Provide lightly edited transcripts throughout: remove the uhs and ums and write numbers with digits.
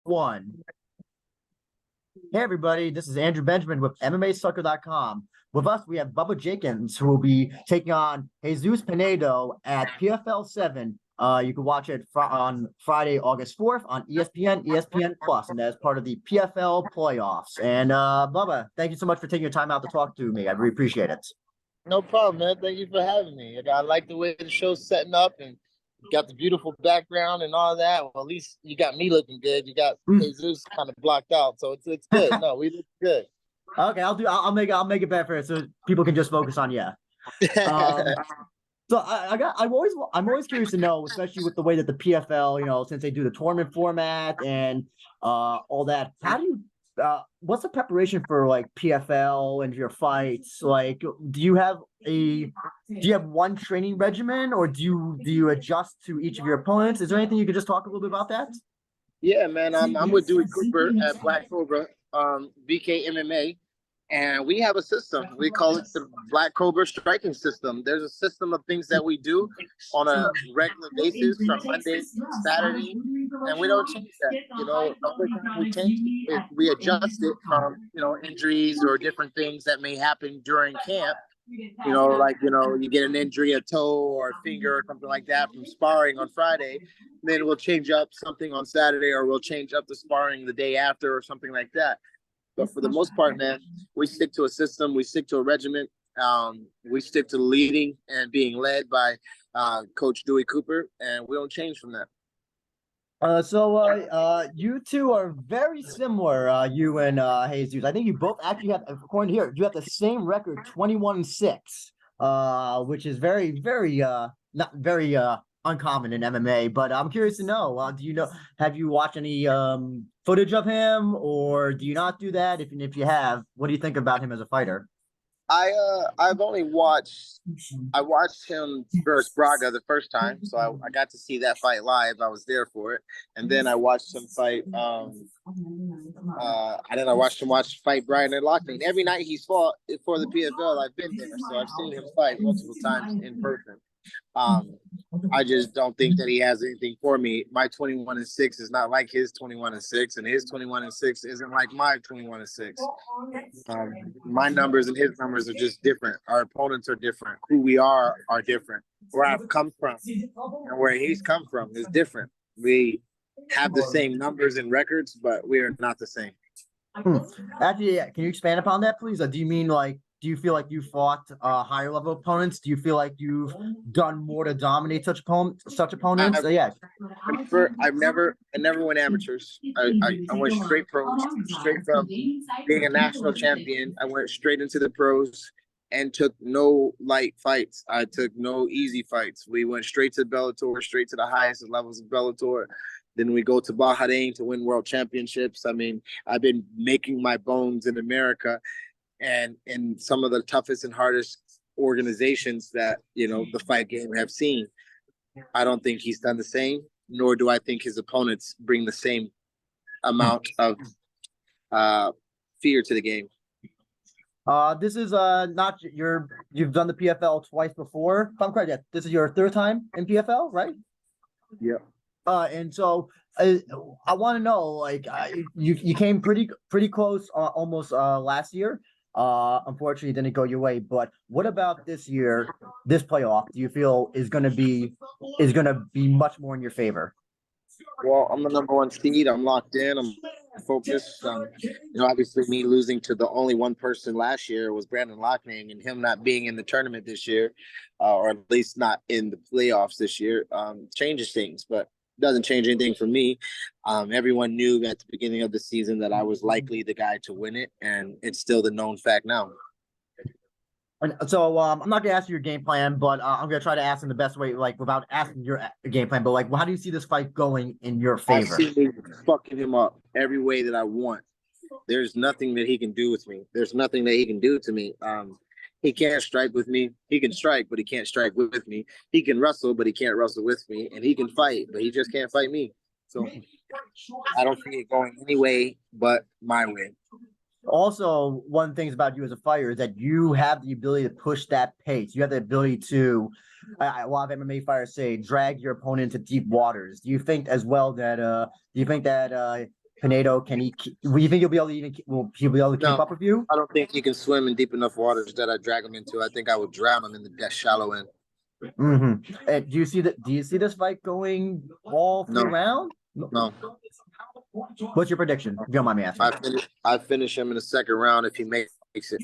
one. Hey, everybody. This is Andrew Benjamin with MMAsucker.com. With us, we have Bubba Jenkins, who will be taking on Jesus Pinedo at PFL 7. You can watch it on Friday, August 4th on ESPN, ESPN Plus, and that is part of the PFL Playoffs. And Bubba, thank you so much for taking your time out to talk to me. I really appreciate it. No problem, man. Thank you for having me. I like the way the show's setting up, and you got the beautiful background and all that. Well, at least you got me looking good. You got Jesus kind of blocked out, so it's good. No, we look good. Okay, I'll make it better so people can just focus on you. So I'm always curious to know, especially with the way that the PFL, since they do the tournament format and all that, how do you what's the preparation for like PFL and your fights? Like, do you have one training regimen, or do you adjust to each of your opponents? Is there anything you could just talk a little bit about that? Yeah, man. I'm with Dewey Cooper at Black Cobra, BK MMA. And we have a system. We call it the Black Cobra striking system. There's a system of things that we do on a regular basis from Monday to Saturday, and we don't change that. The only thing we change is we adjust it from, injuries or different things that may happen during camp. You get an injury, a toe or a finger or something like that from sparring on Friday. Then we'll change up something on Saturday, or we'll change up the sparring the day after or something like that. But for the most part, man, we stick to a system. We stick to a regimen. We stick to leading and being led by Coach Dewey Cooper, and we don't change from that. So you two are very similar, you and Jesus. I think you both actually have, according to here, you have the same record, 21-6, which is very, very not very uncommon in MMA. But I'm curious to know, have you watched any footage of him, or do you not do that? If you have, what do you think about him as a fighter? I've only watched him versus Braga the first time, so I got to see that fight live. I was there for it, and then I watched him fight. I watched him fight Brian and Loughnane. Every night he's fought for the PFL, I've been there, so I've seen him fight multiple times in person. I just don't think that he has anything for me. My 21-6 is not like his 21-6, and his 21-6 isn't like my 21-6. My numbers and his numbers are just different. Our opponents are different. Who we are different. Where I've come from and where he's come from is different. We have the same numbers and records, but we are not the same. Actually, can you expand upon that, please? Do you mean do you feel like you fought higher level opponents? Do you feel like you've done more to dominate such opponents? Yeah. I never went amateurs. I went straight pros, straight from being a national champion. I went straight into the pros and took no light fights. I took no easy fights. We went straight to Bellator, straight to the highest levels of Bellator. Then we go to Bahrain to win world championships. I mean, I've been making my bones in America and in some of the toughest and hardest organizations that, the fight game have seen. I don't think he's done the same, nor do I think his opponents bring the same amount of fear to the game. This is not you've done the PFL twice before. If I'm correct, yeah, this is your third time in PFL, right? Yeah. And so I want to know, you came pretty close almost last year. Unfortunately, it didn't go your way. But what about this year, this playoff? Do you feel is going to be much more in your favor? Well, I'm the number one seed. I'm locked in. I'm focused. Obviously, me losing to the only one person last year was Brandon Loughnane, and him not being in the tournament this year, or at least not in the playoffs this year, changes things. But doesn't change anything for me. Everyone knew at the beginning of the season that I was likely the guy to win it, and it's still the known fact now. So I'm not gonna ask you your game plan, but I'm gonna try to ask in the best way, without asking your game plan. But how do you see this fight going in your favor? I see me fucking him up every way that I want. There's nothing that he can do with me. There's nothing that he can do to me. He can't strike with me. He can strike, but he can't strike with me. He can wrestle, but he can't wrestle with me. And he can fight, but he just can't fight me. So I don't see it going any way but my way. Also, one of the things about you as a fighter is that you have the ability to push that pace. You have the ability to, a lot of MMA fighters say, drag your opponent into deep waters. Do you think as well that Pinedo, will you think he'll be able to will he be able to keep No, up with you? I don't think he can swim in deep enough waters that I drag him into. I think I would drown him in the shallow end. Do you see this fight going all 3 rounds? No. What's your prediction? If you don't mind me asking. I finish him in the second round if he makes it.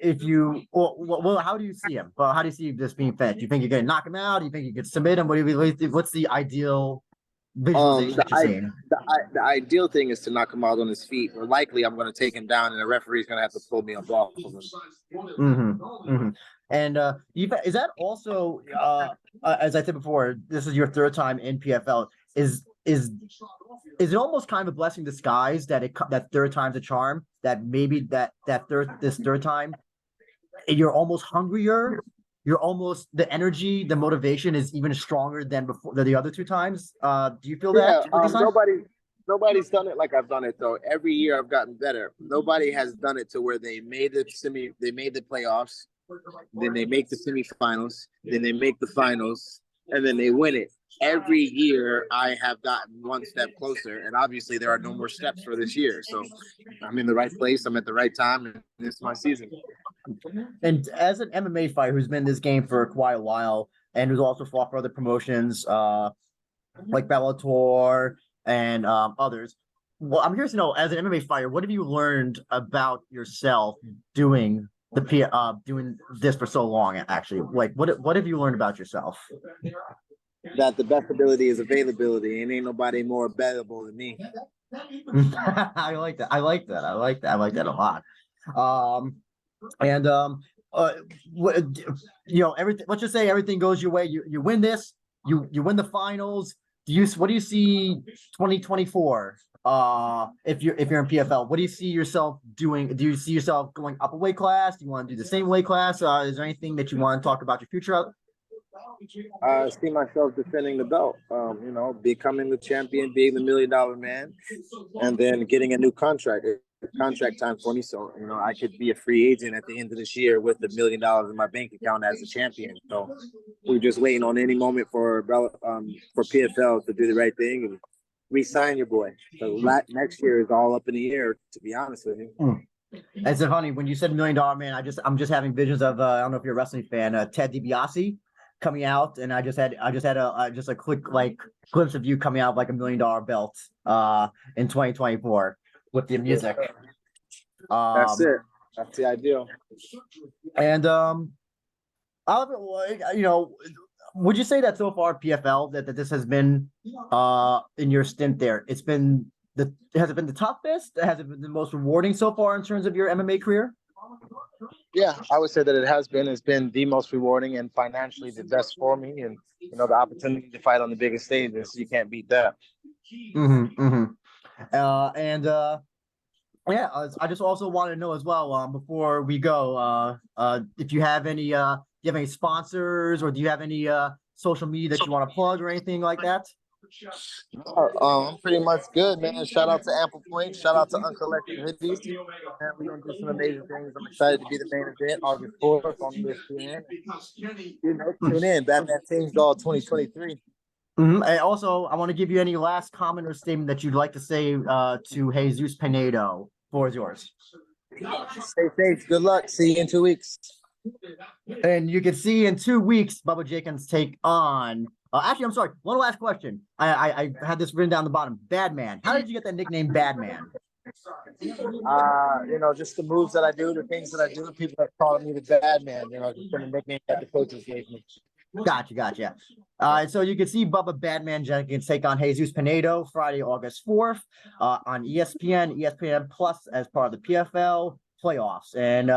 If you well, how do you see him? Well, how do you see this being fed? Do you think you're gonna knock him out? Do you think you could submit him? What's the ideal visualization that you're seeing? The ideal thing is to knock him out on his feet. Or likely, I'm going to take him down, and the referee's going to have to pull me off of him. And is that also as I said before, this is your third time in PFL. Is it almost kind of a blessing in disguise that that third time's a charm? That maybe this third time you're almost hungrier. You're almost the energy, the motivation is even stronger than the other 2 times. Do you feel that? Nobody's done it like I've done it though. Every year I've gotten better. Nobody has done it to where they made the playoffs, then they make the semifinals, then they make the finals, and then they win it. Every year I have gotten one step closer, and obviously there are no more steps for this year. So I'm in the right place. I'm at the right time, and it's my season. And as an MMA fighter who's been in this game for quite a while and who's also fought for other promotions like Bellator and others, well, I'm curious to know, as an MMA fighter, what have you learned about yourself doing doing this for so long? Actually, like what have you learned about yourself? That the best ability is availability, and ain't nobody more available than me. I like that. I like that a lot. Everything. Let's just say everything goes your way. You win this. You win the finals. What do you see 2024? If you're in PFL, what do you see yourself doing? Do you see yourself going up a weight class? Do you want to do the same weight class? Is there anything that you want to talk about your future? I see myself defending the belt, becoming the champion, being the $1 million man, and then getting a new contract time for me. So, I could be a free agent at the end of this year with $1 million in my bank account as a champion. So we're just waiting on any moment for PFL to do the right thing and re-sign your boy. So next year is all up in the air, to be honest with you. It's so funny when you said $1 million man. I'm just having visions of I don't know if you're a wrestling fan, Ted DiBiase coming out, and I just had a quick glimpse of you coming out like $1 million belt in 2024 with the music. That's it. That's the ideal. And would you say that so far PFL that this has been in your stint there? Has it been the toughest? Has it been the most rewarding so far in terms of your MMA career? Yeah, I would say that it has been. It's been the most rewarding and financially the best for me. And, the opportunity to fight on the biggest stages, you can't beat that. I just also want to know as well, before we go, if you have any, do you have any sponsors or do you have any social media that you want to plug or anything like that? I'm pretty much good, man. Shout out to Ample Point. Shout out to Uncollected Hoodies. And we're going to do some amazing things. I'm excited to be the main event August 4th on ESPN. Tune in. Batman Teams Doll 2023. And also, I want to give you any last comment or statement that you'd like to say to Jesus Pinedo. Floor is yours. Stay safe. Good luck. See you in 2 weeks. And you can see in 2 weeks, Bubba Jenkins take on. Actually, I'm sorry. One last question. I had this written down the bottom. Badman. How did you get that nickname, Badman? Just the moves that I do, the things that I do. People have called me the Badman. Just been a nickname that the coaches gave me. Gotcha. So you can see Bubba Badman Jenkins take on Jesus Pinedo Friday, August 4th on ESPN, ESPN Plus as part of the PFL Playoffs. And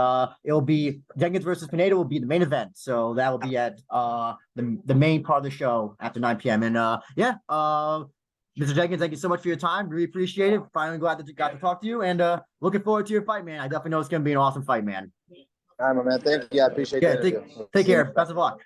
it'll be Jenkins versus Pinedo will be the main event. So that will be at the main part of the show after 9 p.m. And Mr. Jenkins, thank you so much for your time. Really appreciate it. Finally glad that you got to talk to you, and looking forward to your fight, man. I definitely know it's going to be an awesome fight, man. All right, my man. Thank you. I appreciate it. Take care. Best of luck.